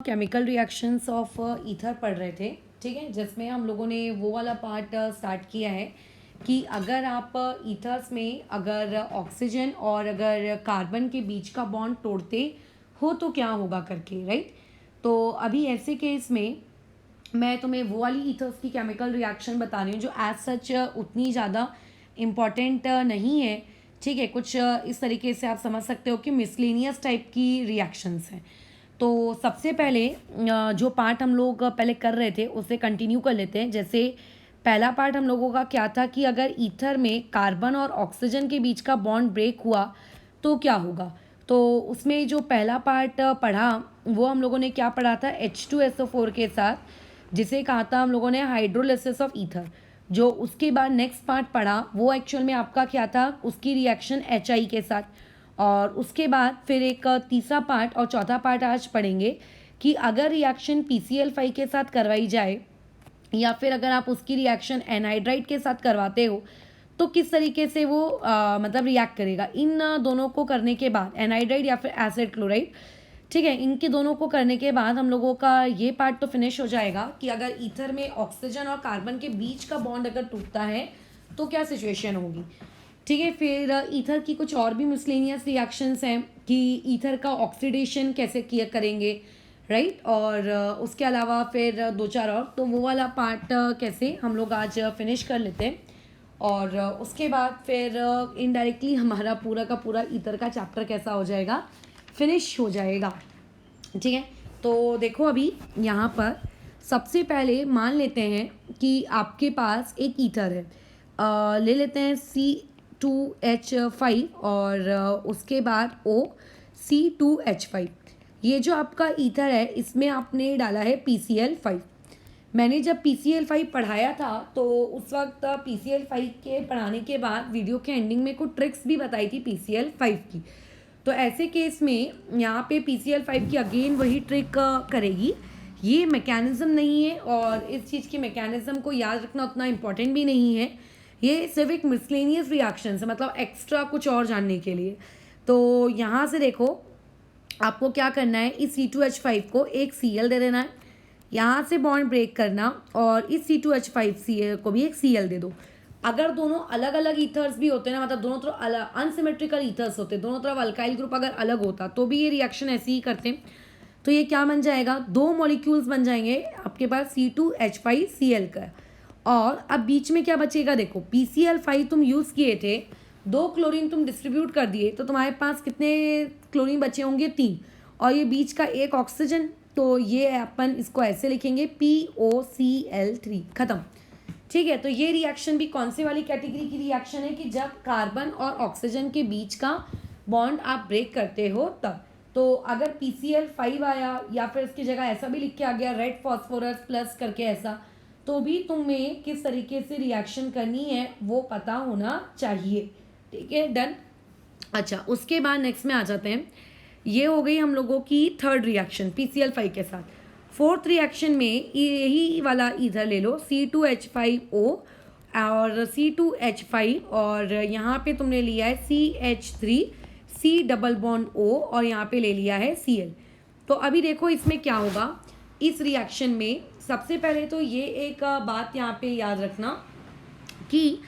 Chemical reactions of ether पढ़ रहे थे, ठीक है, जिसमें हम लोगों ने वो वाला पार्ट स्टार्ट किया है कि अगर आप ईथर्स में अगर ऑक्सीजन और अगर कार्बन के बीच का बॉन्ड तोड़ते हो तो क्या होगा करके, राइट। तो अभी ऐसे केस में मैं तुम्हें वो वाली ईथर्स की केमिकल रिएक्शन बता रही हूँ जो एज सच उतनी ज़्यादा इम्पॉर्टेंट नहीं है, ठीक है। कुछ इस तरीके से आप समझ सकते हो कि मिसलेनियस टाइप की रिएक्शंस हैं। तो सबसे पहले जो पार्ट हम लोग पहले कर रहे थे उसे कंटिन्यू कर लेते हैं। जैसे पहला पार्ट हम लोगों का क्या था कि अगर ईथर में कार्बन और ऑक्सीजन के बीच का बॉन्ड ब्रेक हुआ तो क्या होगा। तो उसमें जो पहला पार्ट पढ़ा वो हम लोगों ने क्या पढ़ा था, H2SO4 के साथ, जिसे कहा था हम लोगों ने हाइड्रोलिसिस ऑफ ईथर। जो उसके बाद नेक्स्ट पार्ट पढ़ा वो एक्चुअल में आपका क्या था, उसकी रिएक्शन HI के साथ। और उसके बाद फिर एक तीसरा पार्ट और चौथा पार्ट आज पढ़ेंगे कि अगर रिएक्शन PCl5 के साथ करवाई जाए या फिर अगर आप उसकी रिएक्शन एनहाइड्राइड के साथ करवाते हो तो किस तरीके से वो मतलब रिएक्ट करेगा। इन दोनों को करने के बाद एनहाइड्राइड या फिर एसिड क्लोराइड, ठीक है, इनके दोनों को करने के बाद हम लोगों का ये पार्ट तो फिनिश हो जाएगा कि अगर ईथर में ऑक्सीजन और कार्बन के बीच का बॉन्ड अगर टूटता है तो क्या सिचुएशन होगी, ठीक है। फिर ईथर की कुछ और भी मिसलेनियस रिएक्शंस हैं कि ईथर का ऑक्सीडेशन कैसे किया करेंगे, राइट। और उसके अलावा फिर दो चार और, तो वो वाला पार्ट कैसे हम लोग आज फिनिश कर लेते हैं। और उसके बाद फिर इनडायरेक्टली हमारा पूरा का पूरा ईथर का चैप्टर कैसा हो जाएगा, फिनिश हो जाएगा, ठीक है। तो देखो अभी यहाँ पर सबसे पहले मान लेते हैं कि आपके पास एक ईथर है, ले लेते हैं C2H5 और उसके बाद OC2H5। ये जो आपका ईथर है इसमें आपने डाला है PCl5। मैंने जब PCl5 पढ़ाया था तो उस वक्त PCl5 के पढ़ाने के बाद वीडियो के एंडिंग में कुछ ट्रिक्स भी बताई थी PCl5 की। तो ऐसे केस में यहाँ पे PCl5 की अगेन वही ट्रिक करेगी। ये मैकेनिज्म नहीं है और इस चीज़ की मैकेनिज्म को याद रखना उतना इम्पोर्टेंट भी नहीं है। ये सिर्फ एक मिसलेनियस रिएक्शन है, मतलब एक्स्ट्रा कुछ और जानने के लिए। तो यहाँ से देखो आपको क्या करना है, इस C2H5 को एक Cl दे देना है, यहाँ से बॉन्ड ब्रेक करना और इस C2H5 को भी एक Cl दे दो। अगर दोनों अलग अलग ईथर्स भी होते ना, मतलब दोनों तरफ अलग अनसिमेट्रिकल ईथर्स होते, दोनों तरफ अल्काइल ग्रुप अगर अलग होता तो भी ये रिएक्शन ऐसे ही करते। तो ये क्या बन जाएगा, दो मॉलिक्यूल्स बन जाएंगे आपके पास C2H5Cl का। और अब बीच में क्या बचेगा, देखो PCl5 तुम यूज़ किए थे, दो क्लोरीन तुम डिस्ट्रीब्यूट कर दिए तो तुम्हारे पास कितने क्लोरीन बचे होंगे, 3। और ये बीच का एक ऑक्सीजन, तो ये अपन इसको ऐसे लिखेंगे POCl3, खत्म, ठीक है। तो ये रिएक्शन भी कौन से वाली कैटेगरी की रिएक्शन है कि जब कार्बन और ऑक्सीजन के बीच का बॉन्ड आप ब्रेक करते हो तब। तो अगर PCl5 आया या फिर इसकी जगह ऐसा भी लिख के आ गया रेड फॉस्फोरस प्लस करके ऐसा, तो भी तुम्हें किस तरीके से रिएक्शन करनी है वो पता होना चाहिए, ठीक है, डन। अच्छा, उसके बाद नेक्स्ट में आ जाते हैं। ये हो गई हम लोगों की थर्ड रिएक्शन PCl5 के साथ। फोर्थ रिएक्शन में यही वाला ईथर ले लो C2H5O और C2H5 और यहाँ पे तुमने लिया है CH3C डबल बॉन्ड O और यहाँ पे ले लिया है Cl। तो अभी देखो इसमें क्या होगा, इस रिएक्शन में सबसे पहले तो ये एक बात यहाँ पे याद रखना कि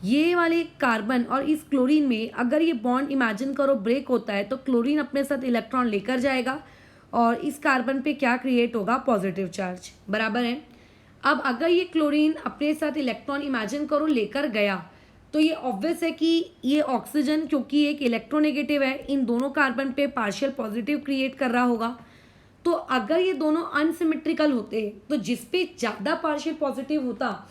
ये वाले कार्बन और इस क्लोरीन में अगर ये बॉन्ड इमेजिन करो ब्रेक होता है तो क्लोरीन अपने साथ इलेक्ट्रॉन लेकर जाएगा और इस कार्बन पे क्या क्रिएट होगा, पॉजिटिव चार्ज, बराबर है। अब अगर ये क्लोरीन अपने साथ इलेक्ट्रॉन इमेजिन करो लेकर गया तो ये ऑब्वियस है कि ये ऑक्सीजन क्योंकि एक इलेक्ट्रोनेगेटिव है इन दोनों कार्बन पे पार्शियल पॉजिटिव क्रिएट कर रहा होगा। तो अगर ये दोनों अनसिमेट्रिकल होते तो जिसपे ज़्यादा पार्शियल पॉजिटिव होता,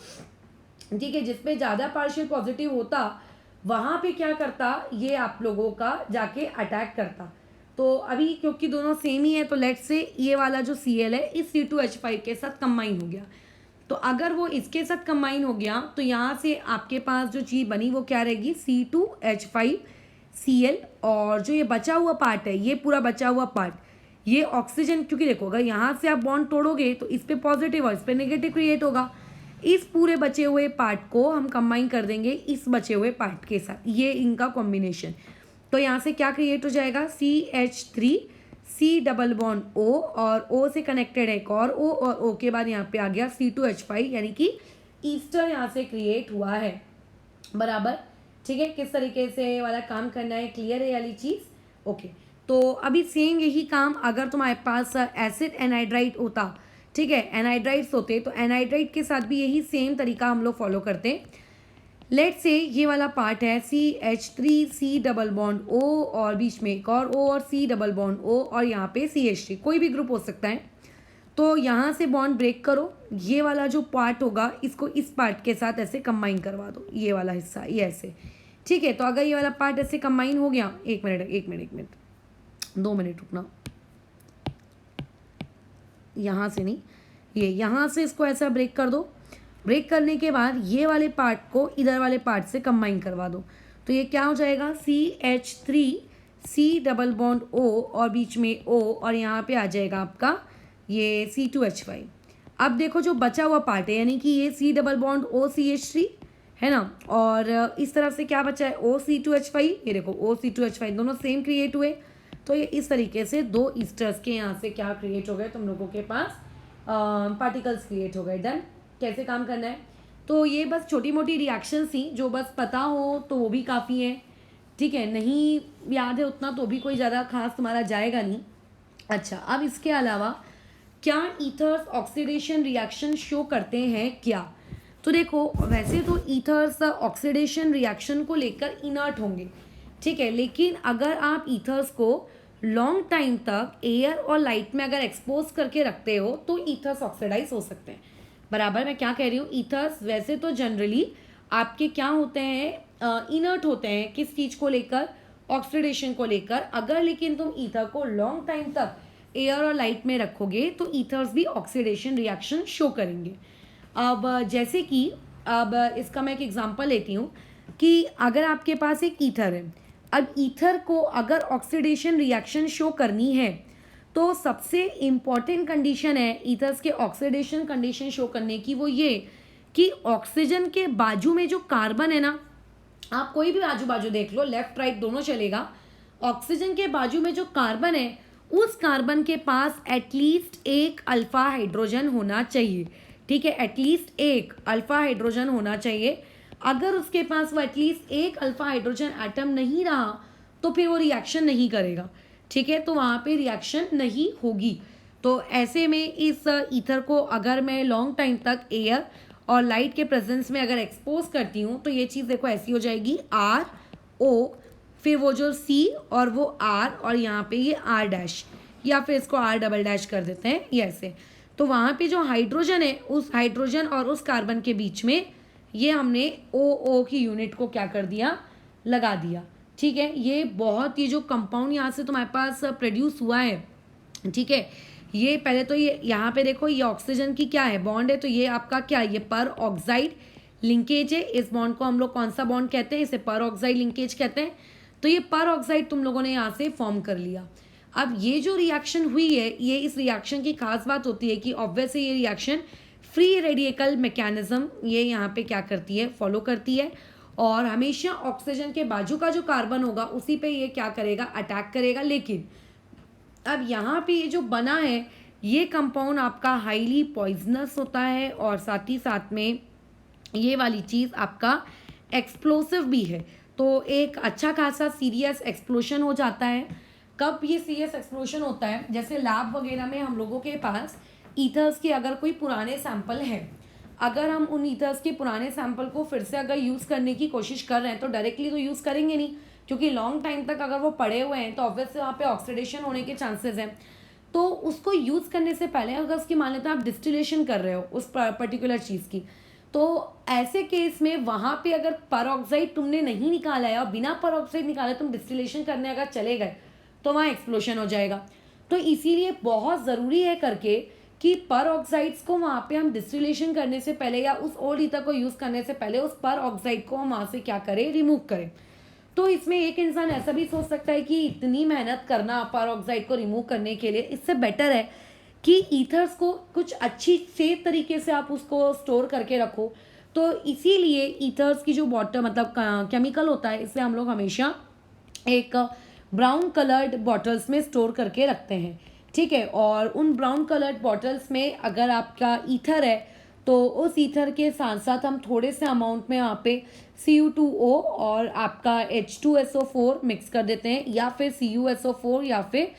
ठीक है, जिसपे ज़्यादा पार्शियल पॉजिटिव होता वहाँ पे क्या करता, ये आप लोगों का जाके अटैक करता। तो अभी क्योंकि दोनों सेम ही है तो लेट्स से ये वाला जो Cl है इस C2H5 के साथ कंबाइन हो गया। तो अगर वो इसके साथ कंबाइन हो गया तो यहाँ से आपके पास जो चीज़ बनी वो क्या रहेगी, C2H5Cl। और जो ये बचा हुआ पार्ट है, ये पूरा बचा हुआ पार्ट, ये ऑक्सीजन, क्योंकि देखो अगर यहाँ से आप बॉन्ड तोड़ोगे तो इस पर पॉजिटिव और इस पर नेगेटिव क्रिएट होगा। इस पूरे बचे हुए पार्ट को हम कंबाइन कर देंगे इस बचे हुए पार्ट के साथ, ये इनका कॉम्बिनेशन। तो यहाँ से क्या क्रिएट हो जाएगा, CH3 C double bond O और O से कनेक्टेड है एक और O और O के बाद यहाँ पे आ गया C2H5 यानी कि ईस्टर यहाँ से क्रिएट हुआ है। बराबर, ठीक है। किस तरीके से वाला काम करना है, क्लियर है ये वाली चीज़? ओके। तो अभी सेम यही काम अगर तुम्हारे पास एसिड एनहाइड्राइड होता, ठीक है, एनहाइड्राइड्स होते तो एनहाइड्राइड के साथ भी यही सेम तरीका हम लोग फॉलो करते हैं। लेट से ये वाला पार्ट है CH3 C double bond O और बीच में एक और O और C डबल बॉन्ड O और यहाँ पे CH3, कोई भी ग्रुप हो सकता है। तो यहाँ से बॉन्ड ब्रेक करो, ये वाला जो पार्ट होगा इसको इस पार्ट के साथ ऐसे कंबाइन करवा दो, ये वाला हिस्सा ये ऐसे, ठीक है। तो अगर ये वाला पार्ट ऐसे कंबाइन हो गया, एक मिनट 2 मिनट रुकना, यहाँ से नहीं, ये यहाँ से इसको ऐसा ब्रेक कर दो। ब्रेक करने के बाद ये वाले पार्ट को इधर वाले पार्ट से कंबाइन करवा दो, तो ये क्या हो जाएगा CH3 C double bond O और बीच में O और यहाँ पे आ जाएगा आपका ये C2H5। अब देखो जो बचा हुआ पार्ट है यानी कि ये C double bond O CH3 है ना, और इस तरफ से क्या बचा है O C2H5, ये देखो O C2H5 दोनों सेम क्रिएट हुए। तो ये इस तरीके से दो ईस्टर्स के यहाँ से क्या क्रिएट हो गए, तुम लोगों के पास पार्टिकल्स क्रिएट हो गए। डन। कैसे काम करना है, तो ये बस छोटी मोटी रिएक्शन थी जो बस पता हो तो वो भी काफ़ी है, ठीक है। नहीं याद है उतना तो भी कोई ज़्यादा खास तुम्हारा जाएगा नहीं। अच्छा, अब इसके अलावा क्या ईथर्स ऑक्सीडेशन रिएक्शन शो करते हैं क्या? तो देखो वैसे तो ईथर्स ऑक्सीडेशन रिएक्शन को लेकर इनर्ट होंगे, ठीक है, लेकिन अगर आप ईथर्स को लॉन्ग टाइम तक एयर और लाइट में अगर एक्सपोज करके रखते हो तो ईथर्स ऑक्सीडाइज हो सकते हैं। बराबर, मैं क्या कह रही हूँ, ईथर्स वैसे तो जनरली आपके क्या होते हैं, इनर्ट होते हैं, किस चीज़ को लेकर, ऑक्सीडेशन को लेकर। अगर लेकिन तुम ईथर को लॉन्ग टाइम तक एयर और लाइट में रखोगे तो ईथर्स भी ऑक्सीडेशन रिएक्शन शो करेंगे। अब जैसे कि अब इसका मैं एक एग्जांपल लेती हूँ कि अगर आपके पास एक ईथर है, अब ईथर को अगर ऑक्सीडेशन रिएक्शन शो करनी है तो सबसे इम्पॉर्टेंट कंडीशन है ईथर्स के ऑक्सीडेशन कंडीशन शो करने की, वो ये कि ऑक्सीजन के बाजू में जो कार्बन है ना, आप कोई भी आजू बाजू देख लो, लेफ्ट राइट दोनों चलेगा, ऑक्सीजन के बाजू में जो कार्बन है उस कार्बन के पास एटलीस्ट एक अल्फा हाइड्रोजन होना चाहिए, ठीक है, एटलीस्ट एक अल्फा हाइड्रोजन होना चाहिए। अगर उसके पास वो एटलीस्ट एक अल्फा हाइड्रोजन एटम नहीं रहा तो फिर वो रिएक्शन नहीं करेगा, ठीक है, तो वहाँ पे रिएक्शन नहीं होगी। तो ऐसे में इस ईथर को अगर मैं लॉन्ग टाइम तक एयर और लाइट के प्रेजेंस में अगर एक्सपोज करती हूँ तो ये चीज़ देखो ऐसी हो जाएगी RO, फिर वो जो C और वो R और यहाँ पे ये R' या फिर इसको R डबल डैश कर देते हैं ये ऐसे। तो वहाँ पे जो हाइड्रोजन है उस हाइड्रोजन और उस कार्बन के बीच में ये हमने OO की यूनिट को क्या कर दिया, लगा दिया, ठीक है। ये बहुत ये जो कंपाउंड यहाँ से तुम्हारे पास प्रोड्यूस हुआ है, ठीक है, ये पहले तो ये यहाँ पे देखो ये ऑक्सीजन की क्या है, बॉन्ड है, तो ये आपका क्या है, ये पर ऑक्साइड लिंकेज है। इस बॉन्ड को हम लोग कौन सा बॉन्ड कहते हैं, इसे पर ऑक्साइड लिंकेज कहते हैं। तो ये पर ऑक्साइड तुम लोगों ने यहाँ से फॉर्म कर लिया। अब ये जो रिएक्शन हुई है, ये इस रिएक्शन की खास बात होती है कि ऑब्वियसली ये रिएक्शन फ्री रेडिकल मैकेनिज्म ये यहाँ पे क्या करती है, फॉलो करती है, और हमेशा ऑक्सीजन के बाजू का जो कार्बन होगा उसी पे ये क्या करेगा, अटैक करेगा। लेकिन अब यहाँ पे ये जो बना है ये कंपाउंड आपका हाईली पॉइजनस होता है और साथ ही साथ में ये वाली चीज़ आपका एक्सप्लोसिव भी है। तो एक अच्छा खासा सीरियस एक्सप्लोशन हो जाता है। कब ये सीरियस एक्सप्लोशन होता है, जैसे लैब वगैरह में हम लोगों के पास ईथर्स के अगर कोई पुराने सैंपल हैं, अगर हम उन ईथर्स के पुराने सैंपल को फिर से अगर यूज़ करने की कोशिश कर रहे हैं तो डायरेक्टली तो यूज़ करेंगे नहीं, क्योंकि लॉन्ग टाइम तक अगर वो पड़े हुए हैं तो ऑब्वियसली वहाँ पे ऑक्सीडेशन होने के चांसेस हैं। तो उसको यूज़ करने से पहले अगर उसकी मान लेते हैं आप डिस्टिलेशन कर रहे हो उस पर्टिकुलर चीज़ की, तो ऐसे केस में वहाँ पे अगर पर ऑक्साइड तुमने नहीं निकाला है और बिना पर ऑक्साइड निकाले तुम डिस्टिलेशन करने अगर चले गए तो वहाँ एक्सप्लोशन हो जाएगा। तो इसीलिए बहुत ज़रूरी है करके कि पर ऑक्साइड्स को वहाँ पे हम डिस्टिलेशन करने से पहले या उस ओल्ड ईथर को यूज़ करने से पहले उस पर ऑक्साइड को हम वहाँ से क्या करें, रिमूव करें। तो इसमें एक इंसान ऐसा भी सोच सकता है कि इतनी मेहनत करना पर ऑक्साइड को रिमूव करने के लिए, इससे बेटर है कि ईथर्स को कुछ अच्छी सेफ तरीके से आप उसको स्टोर करके रखो। तो इसीलिए ईथर्स की जो वाटर मतलब केमिकल होता है, इससे हम लोग हमेशा एक ब्राउन कलर्ड बॉटल्स में स्टोर करके रखते हैं, ठीक है। और उन ब्राउन कलर्ड बॉटल्स में अगर आपका ईथर है तो उस ईथर के साथ साथ हम थोड़े से अमाउंट में वहाँ पे Cu2O और आपका H2SO4 मिक्स कर देते हैं, या फिर CuSO4 या फिर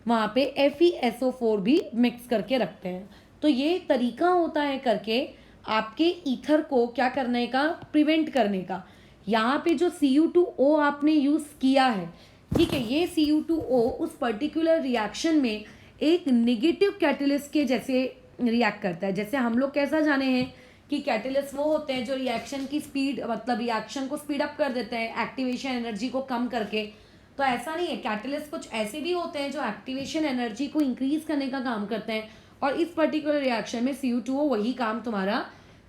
वहाँ पे FeSO4 भी मिक्स करके रखते हैं। तो ये तरीका होता है करके आपके ईथर को क्या करने का, प्रिवेंट करने का। यहाँ पे जो Cu2O आपने यूज़ किया है, ठीक है, ये Cu2O उस पर्टिकुलर रिएक्शन में एक नेगेटिव कैटलिस्ट के जैसे रिएक्ट करता है। जैसे हम लोग कैसा जाने हैं कि कैटलिस्ट वो होते हैं जो रिएक्शन की स्पीड, मतलब रिएक्शन को स्पीड अप कर देते हैं एक्टिवेशन एनर्जी को कम करके। तो ऐसा नहीं है, कैटलिस्ट कुछ ऐसे भी होते हैं जो एक्टिवेशन एनर्जी को इंक्रीज करने का काम करते हैं, और इस पर्टिकुलर रिएक्शन में Cu2O वही काम तुम्हारा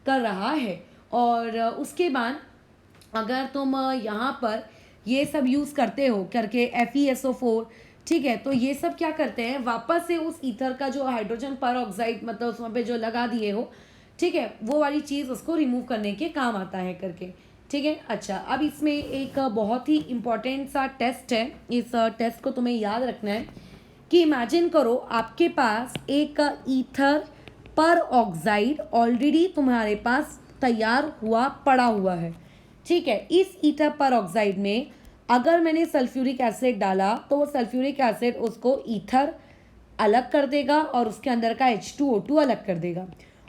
कर रहा है। और उसके बाद अगर तुम यहाँ पर ये सब यूज़ करते हो करके FeSO4, ठीक है, तो ये सब क्या करते हैं, वापस से उस ईथर का जो हाइड्रोजन पर ऑक्साइड मतलब उसमें पे जो लगा दिए हो, ठीक है, वो वाली चीज़ उसको रिमूव करने के काम आता है करके, ठीक है। अच्छा, अब इसमें एक बहुत ही इम्पॉर्टेंट सा टेस्ट है। इस टेस्ट को तुम्हें याद रखना है कि इमेजिन करो आपके पास एक ईथर पर ऑक्साइड ऑलरेडी तुम्हारे पास तैयार हुआ पड़ा हुआ है, ठीक है। इस ईथर पर ऑक्साइड में अगर मैंने सल्फ्यूरिक एसिड डाला तो वो सल्फ्यूरिक एसिड उसको ईथर अलग कर देगा और उसके अंदर का H2O2 अलग कर देगा।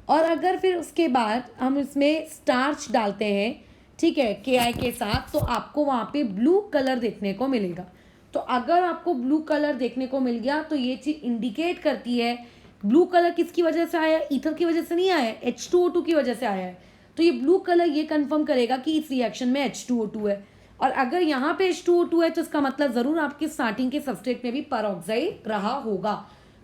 और अगर फिर उसके बाद हम इसमें स्टार्च डालते हैं, ठीक है, Ki के साथ, तो आपको वहाँ पे ब्लू कलर देखने को मिलेगा। तो अगर आपको ब्लू कलर देखने को मिल गया तो ये चीज़ इंडिकेट करती है, ब्लू कलर किसकी वजह से आया, ईथर की वजह से नहीं आया है, H2O2 की वजह से आया है। तो ये ब्लू कलर ये कंफर्म करेगा कि इस रिएक्शन में H2O2 है। और अगर यहाँ पे H2O2 है तो इसका मतलब ज़रूर आपके स्टार्टिंग के सबस्ट्रेट में भी परऑक्साइड रहा होगा।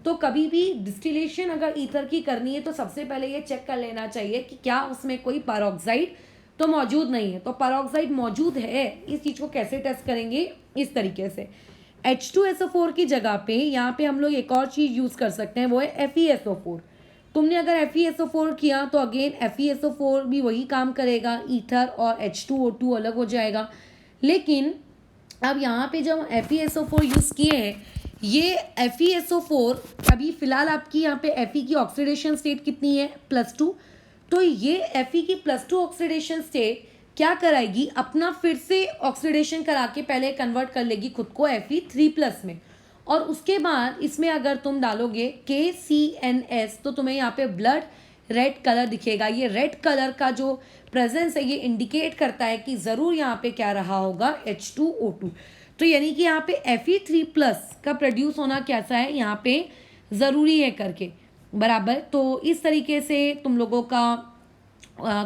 तो कभी भी डिस्टिलेशन अगर ईथर की करनी है तो सबसे पहले ये चेक कर लेना चाहिए कि क्या उसमें कोई परऑक्साइड तो मौजूद नहीं है। तो परऑक्साइड मौजूद है, इस चीज़ को कैसे टेस्ट करेंगे, इस तरीके से H2SO4 की जगह पे यहाँ पे हम लोग एक और चीज़ यूज़ कर सकते हैं, वो है FeSO4। तुमने अगर FeSO4 किया तो अगेन FeSO4 भी वही काम करेगा, ईथर और H2O2 अलग हो जाएगा। लेकिन अब यहाँ पे जब FeSO4 यूज़ किए हैं, ये FeSO4 अभी फ़िलहाल आपकी यहाँ पे Fe की ऑक्सीडेशन स्टेट कितनी है, +2। तो ये Fe की +2 ऑक्सीडेशन स्टेट क्या कराएगी, अपना फिर से ऑक्सीडेशन करा के पहले कन्वर्ट कर लेगी खुद को Fe3+ में। और उसके बाद इसमें अगर तुम डालोगे KCNS तो तुम्हें यहाँ पे ब्लड रेड कलर दिखेगा। ये रेड कलर का जो प्रेजेंस है ये इंडिकेट करता है कि ज़रूर यहाँ पे क्या रहा होगा, H2O2। तो यानी कि यहाँ पे Fe3+ का प्रोड्यूस होना कैसा है, यहाँ पे ज़रूरी है करके, बराबर। तो इस तरीके से तुम लोगों का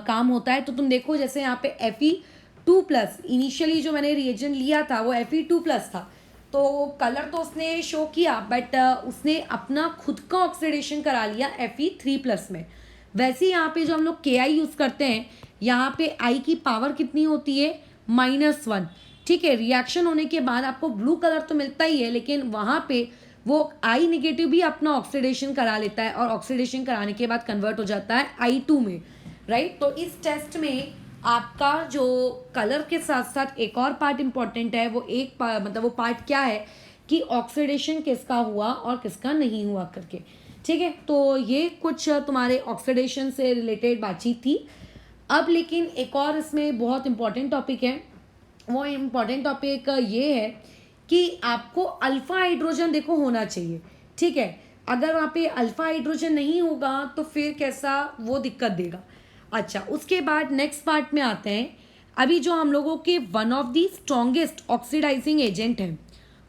काम होता है। तो तुम देखो जैसे यहाँ पे Fe2+, इनिशियली जो मैंने रिएजेंट लिया था वो Fe2+ था, तो कलर तो उसने शो किया बट उसने अपना खुद का ऑक्सीडेशन करा लिया Fe3+ में। वैसे यहाँ पे जो हम लोग Ki यूज़ करते हैं, यहाँ पे I की पावर कितनी होती है, -1, ठीक है। रिएक्शन होने के बाद आपको ब्लू कलर तो मिलता ही है, लेकिन वहाँ पे वो I नेगेटिव भी अपना ऑक्सीडेशन करा लेता है और ऑक्सीडेशन कराने के बाद कन्वर्ट हो जाता है I2 में, राइट। तो इस टेस्ट में आपका जो कलर के साथ साथ एक और पार्ट इम्पॉर्टेंट है, वो एक मतलब वो पार्ट क्या है कि ऑक्सीडेशन किसका हुआ और किसका नहीं हुआ करके, ठीक है। तो ये कुछ तुम्हारे ऑक्सीडेशन से रिलेटेड बातचीत थी। अब लेकिन एक और इसमें बहुत इम्पॉर्टेंट टॉपिक है, वो इम्पॉर्टेंट टॉपिक ये है कि आपको अल्फ़ा हाइड्रोजन देखो होना चाहिए, ठीक है। अगर वहाँ पे अल्फ़ा हाइड्रोजन नहीं होगा तो फिर कैसा वो दिक्कत देगा। अच्छा, उसके बाद नेक्स्ट पार्ट में आते हैं। अभी जो हम लोगों के one of the strongest oxidising agent हैं,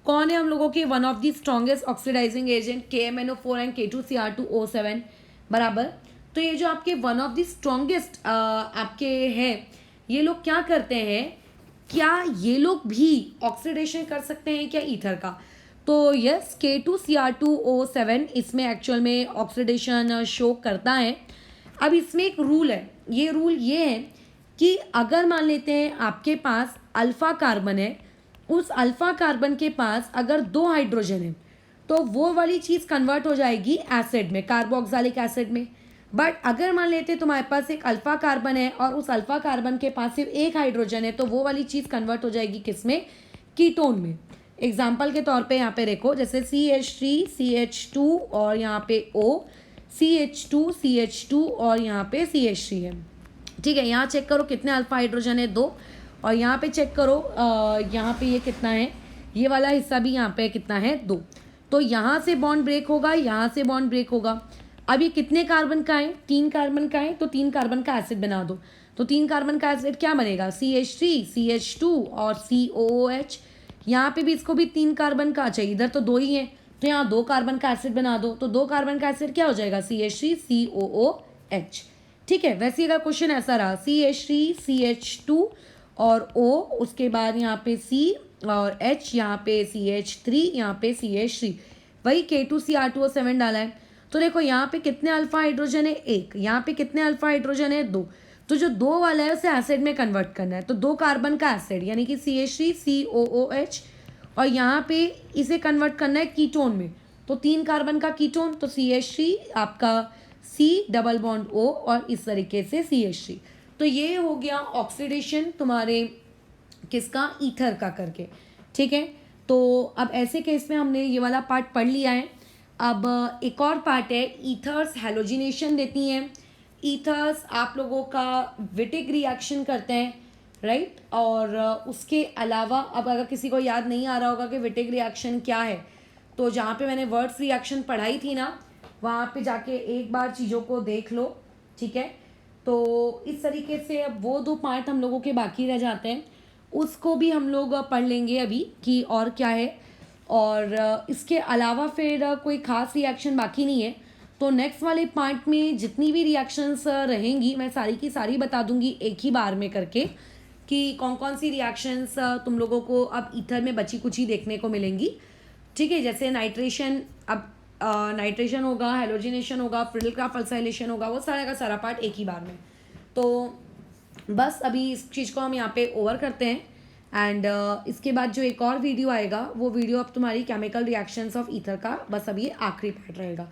कौन है हम लोगों के one of the strongest oxidising agent, KMNO4 and K2Cr2O7, बराबर। तो ये जो आपके वन ऑफ द स्ट्रॉन्गेस्ट आपके हैं, ये लोग क्या करते हैं, क्या ये लोग भी ऑक्सीडेशन कर सकते हैं क्या ईथर का? तो यस, K2Cr2O7 इसमें एक्चुअल में ऑक्सीडेशन शो करता है। अब इसमें एक रूल है, ये रूल ये है कि अगर मान लेते हैं आपके पास अल्फ़ा कार्बन है, उस अल्फ़ा कार्बन के पास अगर 2 हाइड्रोजन है तो वो वाली चीज़ कन्वर्ट हो जाएगी एसिड में, कार्बोक्सिलिक एसिड में। बट अगर मान लेते हैं तुम्हारे पास एक अल्फ़ा कार्बन है और उस अल्फ़ा कार्बन के पास सिर्फ 1 हाइड्रोजन है तो वो वाली चीज़ कन्वर्ट हो जाएगी किस में, कीटोन में, एग्जाम्पल के तौर पे यहाँ पे देखो, जैसे CH3 CH2 और यहाँ पे O, CH2 CH2 और यहाँ पे CH3 है। ठीक है, यहाँ चेक करो कितने अल्फा हाइड्रोजन है, 2। और यहाँ पे चेक करो यहाँ पे ये कितना है, ये वाला हिस्सा भी यहाँ पे कितना है, 2। तो यहाँ से बॉन्ड ब्रेक होगा, यहाँ से बॉन्ड ब्रेक होगा। अब ये कितने कार्बन का है, 3 कार्बन का है, तो 3 कार्बन का एसिड बना दो। तो 3 कार्बन का एसिड क्या बनेगा, CH3 CH2 और COOH। यहाँ पे भी इसको भी 3 कार्बन का चाहिए, इधर तो 2 ही है, तो यहाँ 2 कार्बन का एसिड बना दो। तो 2 कार्बन का एसिड क्या हो जाएगा, CH3 COOH। ठीक है, वैसे अगर क्वेश्चन ऐसा रहा CH3 CH2 और O, उसके बाद यहाँ पे C और H, यहाँ पे CH3, यहाँ पे CH3, वही K2Cr2O7 डाला है। तो देखो यहाँ पे कितने अल्फा हाइड्रोजन है, 1। यहाँ पे कितने अल्फा हाइड्रोजन है, 2। तो जो 2 वाला है उसे एसिड में कन्वर्ट करना है, तो 2 कार्बन का एसिड यानी कि CH3 COOH, और यहाँ पे इसे कन्वर्ट करना है कीटोन में, तो 3 कार्बन का कीटोन, तो CH3 आपका C डबल बॉन्ड O और इस तरीके से CH3। तो ये हो गया ऑक्सीडेशन तुम्हारे किसका, ईथर का करके। ठीक है, तो अब ऐसे केस में हमने ये वाला पार्ट पढ़ लिया है। अब एक और पार्ट है, ईथर्स हैलोजिनेशन देती हैं। ईथर्स आप लोगों का विटिक रिएक्शन करते हैं, राइट। और उसके अलावा अब अगर किसी को याद नहीं आ रहा होगा कि विटिक रिएक्शन क्या है, तो जहाँ पे मैंने वर्ड्स रिएक्शन पढ़ाई थी ना, वहाँ पे जाके एक बार चीज़ों को देख लो। ठीक है, तो इस तरीके से अब वो 2 पार्ट हम लोगों के बाकी रह जाते हैं, उसको भी हम लोग पढ़ लेंगे अभी कि और क्या है। और इसके अलावा फिर कोई ख़ास रिएक्शन बाकी नहीं है। तो नेक्स्ट वाले पार्ट में जितनी भी रिएक्शंस रहेंगी मैं सारी की सारी बता दूंगी एक ही बार में करके, कि कौन कौन सी रिएक्शंस तुम लोगों को अब ईथर में बची कुछ ही देखने को मिलेंगी। ठीक है, जैसे नाइट्रेशन, अब नाइट्रेशन होगा, हेलोजिनेशन होगा, फ्रिडल फल्साइलेशन होगा, वो सारा का सारा पार्ट एक ही बार में। तो बस अभी इस चीज़ को हम यहाँ पे ओवर करते हैं। एंड इसके बाद जो एक और वीडियो आएगा, वो वीडियो अब तुम्हारी केमिकल रिएक्शंस ऑफ ईथर का, बस अब ये आखिरी पार्ट रहेगा।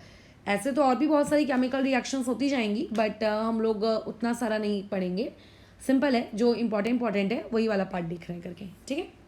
ऐसे तो और भी बहुत सारी केमिकल रिएक्शंस होती जाएंगी, बट हम लोग उतना सारा नहीं पढ़ेंगे। सिंपल है, जो इंपॉर्टेंट है वही वाला पार्ट देख रहे हैं करके। ठीक है।